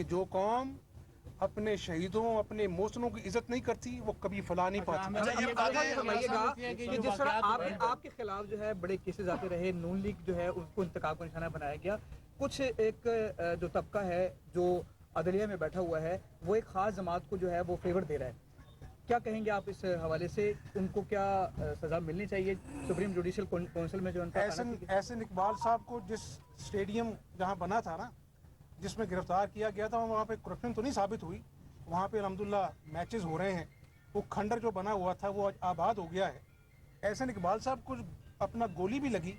کہ جو قوم اپنے شہیدوں اپنے موسنوں کی عزت نہیں کرتی وہ کبھی فلاں نہیں پاتی. جس طرح آپ کے خلاف جو ہے بڑے کیسز آتے رہے, نون لیگ جو ہے اس کو انتقام کا نشانہ بنایا گیا, کچھ ایک جو طبقہ ہے جو عدلیہ میں بیٹھا ہوا ہے وہ ایک خاص جماعت کو جو ہے وہ فیور دے رہا ہے, کیا کہیں گے آپ اس حوالے سے؟ ان کو کیا سزا ملنی چاہیے سپریم جوڈیشل کونسل میں جو ان کا احسن اقبال صاحب کو جس اسٹیڈیم جہاں بنا تھا نا, جس میں گرفتار کیا گیا تھا, وہاں پہ کرپشن تو نہیں ثابت ہوئی, وہاں پہ الحمدللہ میچز ہو رہے ہیں, وہ کھنڈر جو بنا ہوا تھا وہ آباد ہو گیا ہے. احسن اقبال صاحب کو اپنا گولی بھی لگی,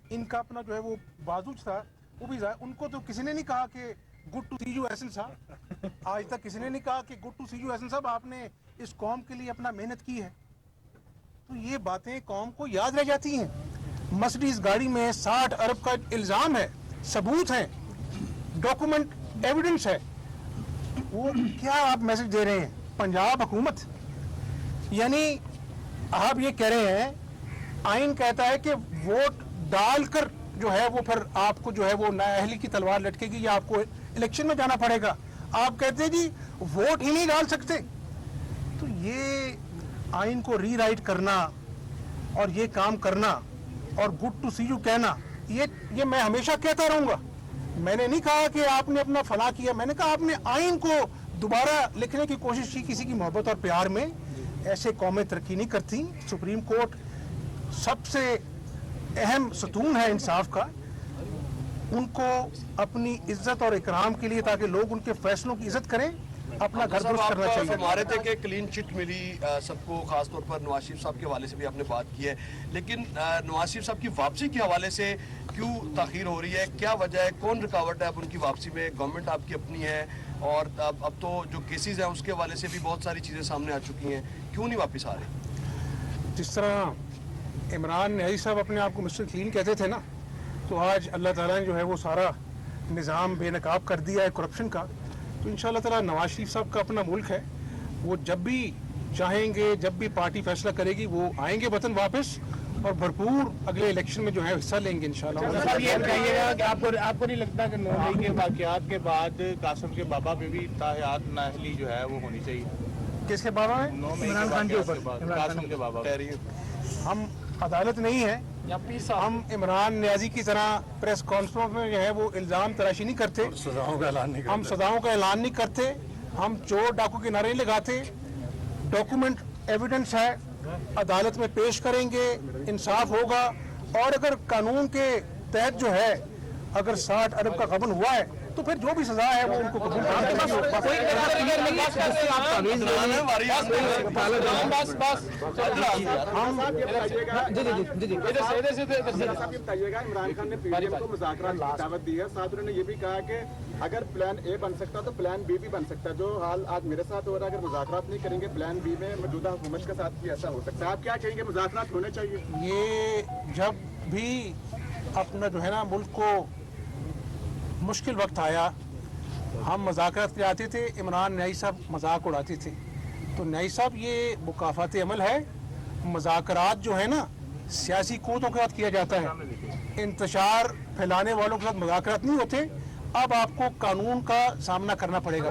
ان کا اپنا جو ہے وہ بازو تھا وہ بھی ان کو تو کسی نے نہیں کہا کہ گڈ ٹو سی یو احسن صاحب, آج تک کسی نے نہیں کہا کہ گڈ ٹو سی یو احسن صاحب, آپ نے اس قوم کے لیے اپنا محنت کی ہے. تو یہ باتیں قوم کو یاد رہ جاتی ہیں. مرسڈیز گاڑی میں 60 ارب کا الزام ہے, ثبوت ہے, ڈاکومنٹ ایویڈنس ہے, وہ کیا آپ میسج دے رہے ہیں؟ پنجاب حکومت یعنی آپ یہ کہہ رہے ہیں, آئین کہتا ہے کہ ووٹ ڈال کر جو ہے وہ پھر آپ کو جو ہے وہ نااہلی کی تلوار لٹکے گی یا آپ کو الیکشن میں جانا پڑے گا. آپ کہتے ہیں جی ووٹ ہی نہیں ڈال سکتے. تو یہ آئین کو ری رائٹ کرنا اور یہ کام کرنا اور گڈ ٹو سی یو کہنا, یہ میں ہمیشہ کہتا رہوں گا. میں نے نہیں کہا کہ آپ نے اپنا فلاں کیا, میں نے کہا آپ نے آئین کو دوبارہ لکھنے کی کوشش کی کسی کی محبت اور پیار میں. ایسے قومیں ترقی نہیں کرتی. سپریم کورٹ سب سے اہم ستون ہے انصاف کا, ان کو اپنی عزت اور اکرام کے لیے تاکہ لوگ ان کے فیصلوں کی عزت کریں اپنا گھر درست کرنا چاہیے. ہمارے تھے کہ کلین چٹ ملی سب کو, خاص طور پر نواز شریف صاحب کے حوالے سے بھی آپ نے بات کی ہے, لیکن نواز شریف صاحب کی واپسی کے حوالے سے کیوں تاخیر ہو رہی ہے, کیا وجہ ہے, کون رکاوٹ ہے اب ان کی واپسی میں؟ گورنمنٹ آپ کی اپنی ہے اور اب تو جو کیسز ہیں اس کے حوالے سے بھی بہت ساری چیزیں سامنے آ چکی ہیں, کیوں نہیں واپس آ رہی؟ جس طرح عمران نیازی صاحب اپنے آپ کو مسٹر کلین کہتے تھے نا, تو آج اللہ تعالیٰ نے جو ہے وہ سارا نظام بے نقاب کر دیا ہے کرپشن کا. تو ان شاء اللہ تعالیٰ نواز شریف صاحب کا اپنا ملک ہے, وہ جب بھی چاہیں گے, جب بھی پارٹی فیصلہ کرے گی, وہ آئیں گے وطن واپس اور بھرپور اگلے الیکشن میں جو ہے حصہ لیں گے انشاءاللہ. یہ بتائیے گا کہ آپ کو نہیں لگتا کہ نون لیگ کے واقعات کے بعد قاسم کے بابا پہ بھی تاحیات نااہلی جو ہے وہ ہونی چاہیے؟ کس کے بابا ہے؟ عمران خان کے اوپر, قاسم کے بابا. ہم عدالت نہیں ہے, ہم عمران نیازی کی طرح پریس کانفرنس میں جو ہے وہ الزام تراشی نہیں کرتے, ہم سزاؤں کا اعلان نہیں کرتے, ہم چور ڈاکو کے نعرے نہیں لگاتے. ڈاکومنٹ ایویڈنس ہے, عدالت میں پیش کریں گے, انصاف ہوگا. اور اگر قانون کے تحت جو ہے اگر 60 ارب کا غبن ہوا ہے تو پھر جو بھی سزا ہے وہ ان کو قبول عمران خان نے پی ڈی ایم کو مذاکرات کی دعوت دی ہے, ساتھ انہوں نے یہ بھی کہا کہ اگر پلان اے بن سکتا تو پلان بی بھی بن سکتا ہے. جو حال آج میرے ساتھ ہو رہا ہے, اگر مذاکرات نہیں کریں گے پلان بی میں موجودہ حکومت کے ساتھ بھی ایسا ہو سکتا ہے. آپ کیا کہیں گے, مذاکرات ہونے چاہیے؟ یہ جب بھی اپنا جو ہے نا ملک کو مشکل وقت آیا, ہم مذاکرات پہ آتے تھے, عمران نیازی صاحب مذاق اڑاتے تھے. تو نیازی صاحب یہ مکافات عمل ہے. مذاکرات جو ہے نا سیاسی قوتوں کے ساتھ کیا جاتا ہے, انتشار پھیلانے والوں کے ساتھ مذاکرات نہیں ہوتے. اب آپ کو قانون کا سامنا کرنا پڑے گا.